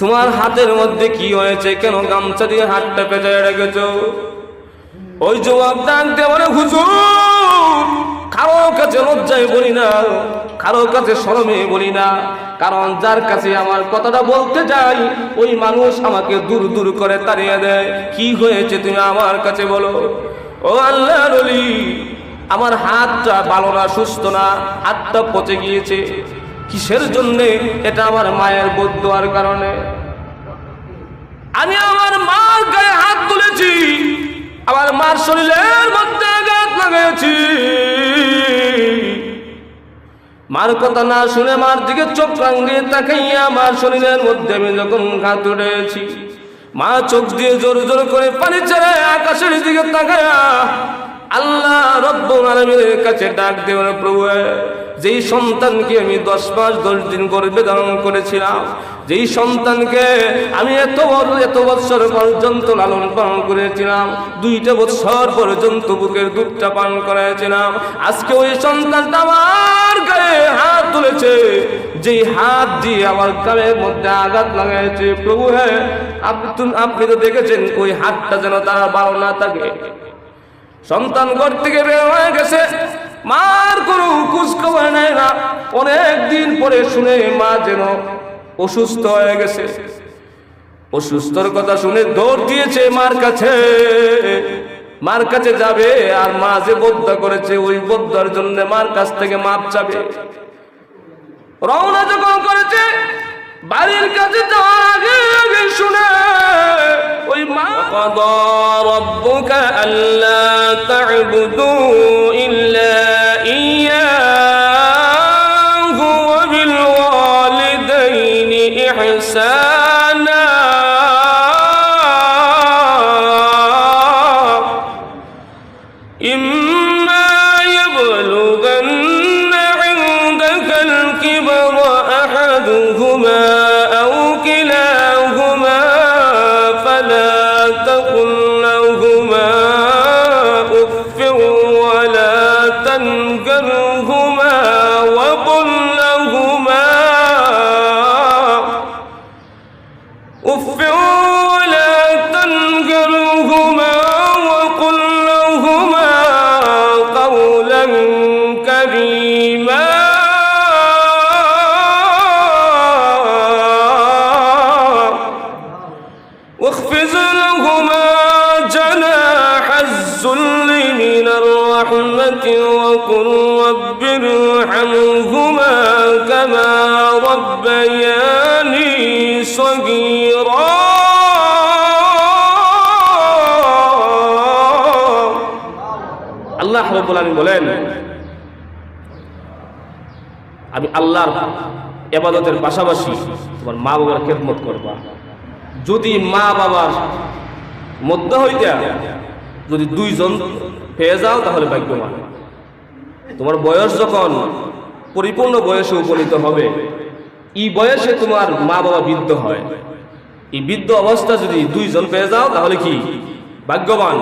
তোমার হাতের মধ্যে কি হয়েছে? কেন গামছা দিয়ে হাতটা পেঁচায় রেখেছ? ওই যুবক ডাক দিয়ে বলে, হুজুর, কারো কাছে লজ্জায় বলি না, কারো কাছে শরমে বলি না, কারণ যার কাছে আমার কথাটা বলতে যাই ওই মানুষ আমাকে দূর দূর করে তাড়িয়ে দেয়। কি হয়েছে তুমি আমার কাছে বলো। ও আল্লাহর ওলি, আমার হাতটা ভালো না, সুস্থ না, হাতটা পচে গিয়েছে। কিসের জন্যে? এটা আমার মায়ের বদদুয়ার কারণে। আমি আমার মার গায়ে হাত তুলেছি, আমার মার শরীরের মধ্যে আঘাত লাগাইছি। মার কথা না শুনে মার দিকে চোখ রাঙিয়ে তাকাইয়া মার শরীরের মধ্যে আমি যখন ঘাত উঠেছি, মা চোখ দিয়ে জোর জোর করে পানি ছেড়ে আকাশের দিকে তাকায়া আল্লাহ রব্বুল আলামিনের কাছে ডাক দিয়ে বলে, প্রভু, যেই সন্তানকে আমি 10 মাস 10 দিন গর্ভে ধারণ করেছিলাম, যেই সন্তানকে আমি এত বছর পর্যন্ত লালন পালন করেছিলাম, 2টা বছর পর্যন্ত বুকের দুধটা পান করেছিলাম, আজকে ওই সন্তানটা আমার গায়ে হাত তুলেছে, যেই হাত দিয়ে আমার গায়ের মধ্যে আঘাত লাগাইছে। প্রভু, হ্যাঁ, আপনি তো দেখেছেন ওই হাতটা যেন তারা ভালো না থাকে। সন্তান ঘর থেকে বের হয়ে গেছে, মার কোনো খোঁজ খবর নেয় না। অনেক দিন পরে শুনে মা যেন অসুস্থ হয়ে গেছে। অসুস্থর কথা শুনে দৌড় দিয়েছে মার কাছে। মার কাছে যাবে আর মা যে বদ্দা করেছে ওই বদ্দার জন্য মার কাছ থেকে মাপ চাবে। রওনা যখন করেছে, বাড়ির কাছে যাওয়ার আগে শুনে ওই মা, ক্বাদা রাব্বুকা আল্লা তা'বুদু ইল্লা ইয়্যাহু ওয়া বিল ওয়ালিদাইনি ইহসানা ইম্মা ইয়াবলুগান্না ইনদাকাল কিবরা আহাদুহুমা আও কিলাহুমা ফালা তাকুল লাহুমা উফফিন ওয়া লা তানহারহুমা ওয়া কুল লাহুমা উফফিন ওয়া লা তানহারহুমা ওয়া কুল লাহুমা কাওলান কারীমা। واخفض لهما جناح الذل من الرحمة وقل رب ارحمهما كما ربياني صغيرا। আল্লাহ রাব্বুল আলামিন বলেন, আমি আল্লাহর ইবাদতের পাশাপাশি তোমার মা বাবার খেদমত করবা। যদি মা বাবার মধ্যে হইতে যদি 2 জন পেয়ে যাও তাহলে ভাগ্যবান। তোমার বয়স যখন পরিপূর্ণ বয়সে উপনীত হবে, এই বয়সে তোমার মা বাবা বৃদ্ধ হয়, এই বৃদ্ধ অবস্থা যদি 2 জন পেয়ে যাও তাহলে কি ভাগ্যবান।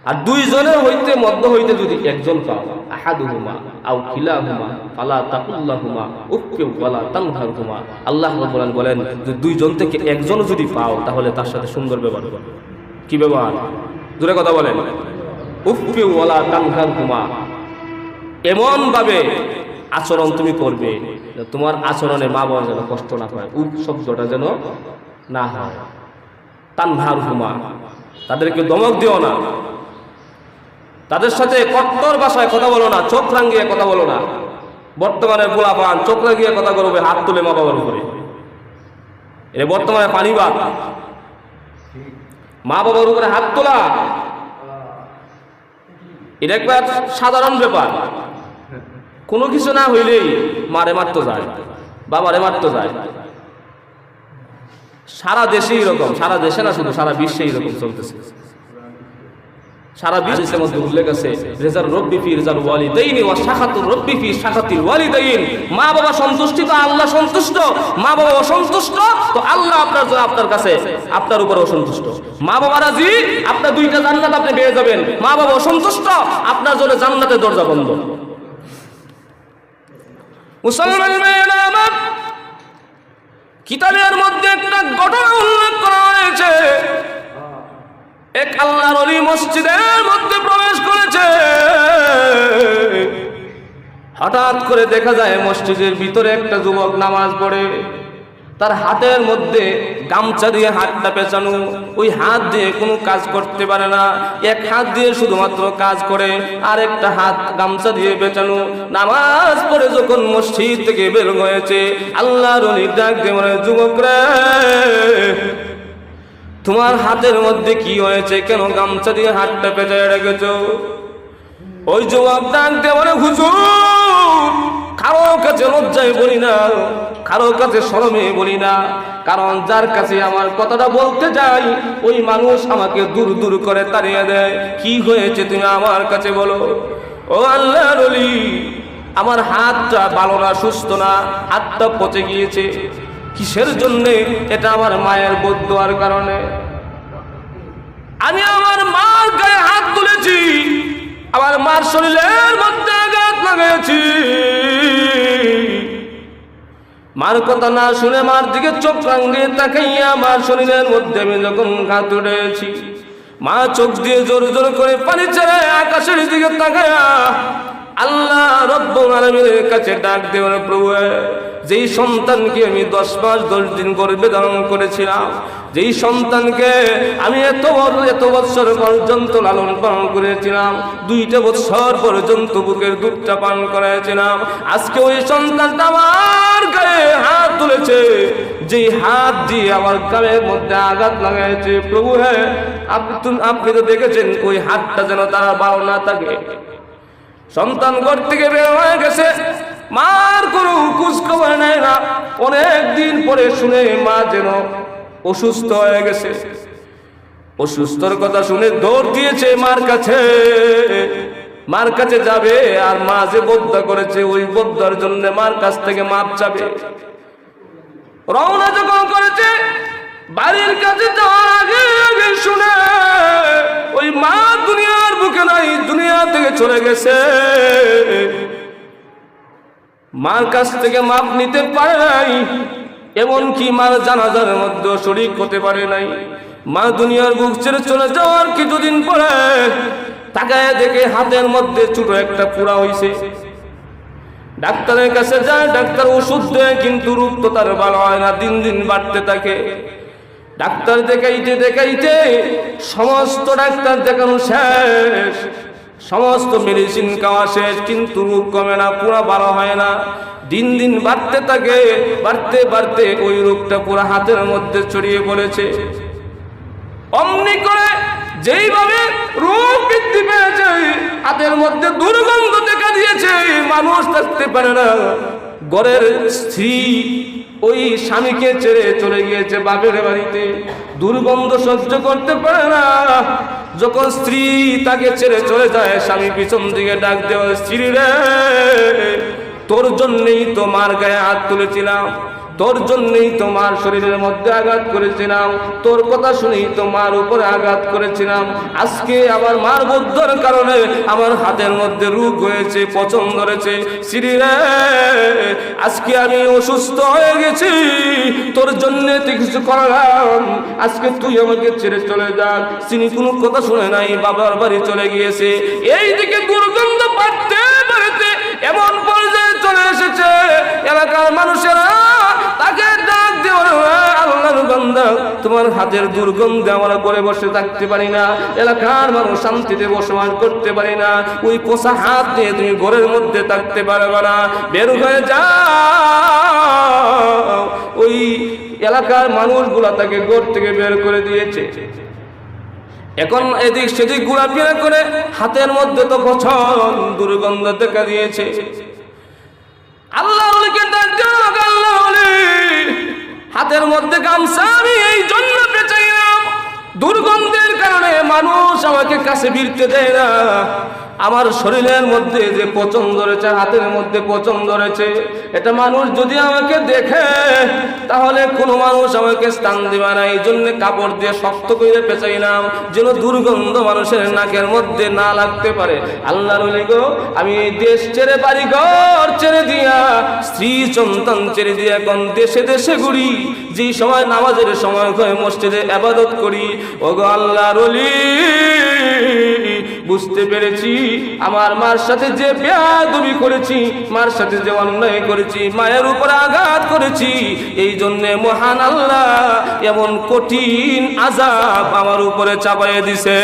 আর 2 জনের মধ্য হইতে যদি 1 জন পাও, আহাদুহুমা আও কিলাহুমা ফালা তাকুল লাহুমা উফফিন ওয়া লা তানহারহুমা। আল্লাহ রাব্বুল আলামিন বলেন, যে 2 জন থেকে 1 জন যদি পাও তাহলে তার সাথে সুন্দর ব্যবহার করো। কি ব্যবহার? জোরে কথা বলেন। উফফিন ওয়া লা তানহারহুমা, এমন ভাবে আচরণ তুমি করবে যে তোমার আচরণে মা বাবা যেন কষ্ট না পায়, উফ শব্দটা যেন না হয়। তানহারহুমা, তাদেরকে ধমক দিও না, তাদের সাথে কট্টর ভাষায় কথা বলো না, চোখ রাঙিয়ে কথা বলো না। বর্তমানে পোলাপান চোখ রাঙিয়ে কথা বলবে, হাত তুলে মা বাবার উপরে। এটা বর্তমানে পানিবাদ। মা বাবার উপরে হাত তোলা এটা একটা সাধারণ ব্যাপার। কোনো কিছু না হইলেই মারে মারতে যায়, বাবারে মারতে যায়। সারা দেশেই এরকম, সারা দেশে না শুধু সারা বিশ্বে এরকম চলতেছে। সারা বিশ্বের মধ্যে উল্লেখ আছে, রেজার রব্বি ফি রেজার ওয়ালিদাইনি ওয়া শাখাতুর রব্বি ফি শাখাতিল ওয়ালিদাইন। মা বাবা সন্তুষ্ট তো আল্লাহ সন্তুষ্ট, মা বাবা অসন্তুষ্ট তো আল্লাহ আপনার কাছে আপনার উপর অসন্তুষ্ট। মা বাবা রাজি, আপনার 2টা জান্নাত আপনি পেয়ে যাবেন। মা বাবা অসন্তুষ্ট, আপনার জন্য জান্নাতের দরজা বন্ধ। মুসলমান ভাইয়েরা আমার, কিতাবের মধ্যে একটা ঘটনা উল্লেখ করা হয়েছে। এক আল্লাহর ওলি মসজিদের মধ্যে প্রবেশ করেছে। হঠাৎ করে দেখা যায় মসজিদের ভিতরে একটা যুবক নামাজ পড়ে, তার হাতের মধ্যে গামছা দিয়ে হাতটা পেঁচানো, ওই হাত দিয়ে কোনো কাজ করতে পারে না, এক হাত দিয়ে শুধুমাত্র কাজ করে, আর একটা হাত গামছা দিয়ে পেঁচানো। নামাজ পড়ে যখন মসজিদ থেকে বের হয়েছে, আল্লাহর ওলি ডাক দিয়ে বলে, যুবক রে, তোমার হাতের মধ্যে কি হয়েছে? কেন গামছা দিয়ে হাতটা পেঁচায় রেখেছো? ওই যুবক ডাক দিয়ে বলে, হুজুর, কারো কাছে লজ্জায় বলি না, কারো কাছে শরমে বলি না, কারণ যার কাছে আমার কথাটা বলতে যাই ওই মানুষ আমাকে দূর দূর করে তাড়িয়ে দেয়। কি হয়েছে তুমি আমার কাছে বলো। ও আল্লাহর ওলি, আমার হাতটা ভালো না, সুস্থ না, হাতটা পচে গিয়েছে। কিসের জন্যে? এটা আমার মায়ের বদদোয়ার কারণে। আমি আমার মার গায়ে হাত তুলেছি, আমার মার শরীরের মধ্যে আঘাত লাগাইছি। মার কথা না শুনে মার দিকে চোখ রাঙিয়ে তাকাইয়া মার শরীরের মধ্যে আমি যখন ঘাত উঠেছি, মা চোখ দিয়ে জোর জোর করে পানি ছেড়ে আকাশের দিকে তাকায়া আল্লাহ রব্বুল আলামিনের কাছে ডাক দেওয়ার, প্রভু, যেই সন্তানকে আমি 10 মাস 10 দিন গর্ভে ধারণ করেছিলাম, যেই সন্তানকে আমি এত বছর পর্যন্ত লালন পালন করেছিলাম, 2টা বছর পর্যন্ত বুকের দুধটা পান করেছিলাম, আজকে ওই সন্তানটা আমার গায়ে হাত তুলেছে, যেই হাত দিয়ে আমার গায়ের মধ্যে আঘাত লাগাইছে। প্রভু, হ্যাঁ, আপনি তো দেখেছেন ওই হাতটা যেন তারা ভালো না থাকে। সন্তান ঘর থেকে বের হয়ে গেছে, মার কোনো খোঁজ খবর নেয় না। অনেক দিন পরে শুনে মা যেন অসুস্থ হয়ে গেছে। অসুস্থর কথা শুনে দৌড় দিয়েছে মার কাছে, মার কাছে যাবে, আর মা যে বদ্দা করেছে ওই বদ্দার জন্য মার কাছ থেকে মাপ চাবে। রওনা যখন করেছে, বাড়ির কাছে যাওয়ার আগে শুনে ওই মা দুনিয়ার বুকে নাই, দুনিয়া থেকে চলে গেছে। মার কাছ থেকে মাপ নিতে পারে নাই, এমনকি মার জানাজার মধ্যে শরীক হতে পারে নাই। মা দুনিয়ার বুক ছেড়ে চলে যাওয়ার কিছুদিন পরে তাকায় দেখে হাতের মধ্যে ছোট একটা পুরা হইছে। ডাক্তারের কাছে যায়, ডাক্তার ওষুধ দেয়, কিন্তু রোগ তো তার ভালো হয় না, দিন দিন বাড়তে থাকে। ডাক্তার দেখাইতে দেখাইতে সমস্ত ডাক্তার দেখানো শেষ, সমস্ত মেডিসিন খাওয়া শেষ, কিন্তু রোগ কমে না, পুরা ভালো হয় না, দিন দিন বাড়তে থাকে। বাড়তে বাড়তে ওই রোগটা পুরা হাতের মধ্যে ছড়িয়ে পড়েছে। অমনি করে যেইভাবে রোগ বৃদ্ধি পেয়েছে, হাতের মধ্যে দুর্গন্ধ দেখা দিয়েছে, মানুষ থাকতে পারে না। ঘরের স্ত্রী ওই স্বামীকে ছেড়ে চলে গিয়েছে বাপের বাড়িতে, দুর্গন্ধ সহ্য করতে পারে না। যখন স্ত্রী তাকে ছেড়ে চলে যায়, স্বামী পিছন দিকে ডাক দেওয়া, স্ত্রী রে, তোর জন্যই তোমার গায়ে হাত তুলেছিলাম, তোর জন্যই তোমার শরীরের মধ্যে আঘাত করেছিলাম, তোর কথা শুনেই তোমার উপরে আঘাত করেছিলাম। আজকে আমার মার বদ্ধর কারণে আমার হাতের মধ্যে রোগ হয়েছে, পচন ধরেছে। শ্রীরে, আজকে আমি অসুস্থ হয়ে গেছি, তোর জন্য তুই কিছু করলাম, আজকে তুই আমাকে ছেড়ে চলে যা। তিনি কোনো কথা শুনে নাই, বাবার বাড়ি চলে গিয়েছে। এইদিকে দুর্গন্ধ বাড়তে বাড়তে এমন পর্যায়ে চলে এসেছে, এলাকার মানুষেরা তাকে ডাক দিয়ে, আল্লাহর বান্দা, তোমার হাতের দুর্গন্ধে আমরা ঘরে বসে থাকতে পারি না, এলাকার মানুষ শান্তিতে বসবাস করতে পারি না, ওই পোষা হাত দিয়ে তুমি ঘরের মধ্যে থাকতে পারবে না, বের হয়ে যাও। ওই এলাকার মানুষগুলা তাকে ঘর থেকে বের করে দিয়েছে। এখন এদিক সেদিক ঘোরাফেরা করে, হাতের মধ্যে তো পছন দুর্গন্ধ দেখা দিয়েছে। আল্লাহ হাতের মধ্যে গামছা আমি এই জন্য পেঁচাইলাম, দুর্গন্ধের কারণে মানুষ আমাকে কাছে ভিড়তে দেয় না। আমার শরীরের মধ্যে যে পচন ধরেছে, হাতের মধ্যে পচন ধরেছে, এটা মানুষ যদি আমাকে দেখে তাহলে কোনো মানুষ আমাকে স্থান দিবে না। এই জন্য কাপড় দিয়ে শক্ত করে পেঁচাইলাম যেন দুর্গন্ধ মানুষের নাকের মধ্যে না লাগতে পারে। আল্লাহর ওলি গো, আমি দেশ ছেড়ে, বাড়ি ঘর ছেড়ে দিয়া, স্ত্রী সন্তান ছেড়ে দিয়া এখন দেশে দেশে ঘুরি, যেই সময় নামাজের সময় হয় মসজিদে ইবাদত করি। ওগো আল্লাহর ওলি, বুঝতে পেরেছি আমার মার সাথে যে বেয়াদবি করেছি, মার সাথে যে অন্যায় করেছি, মায়ের উপর আঘাত করেছি, এই জন্যে মহান আল্লাহ এমন কঠিন আযাব আমার উপরে চাপাইয়ে দিছে।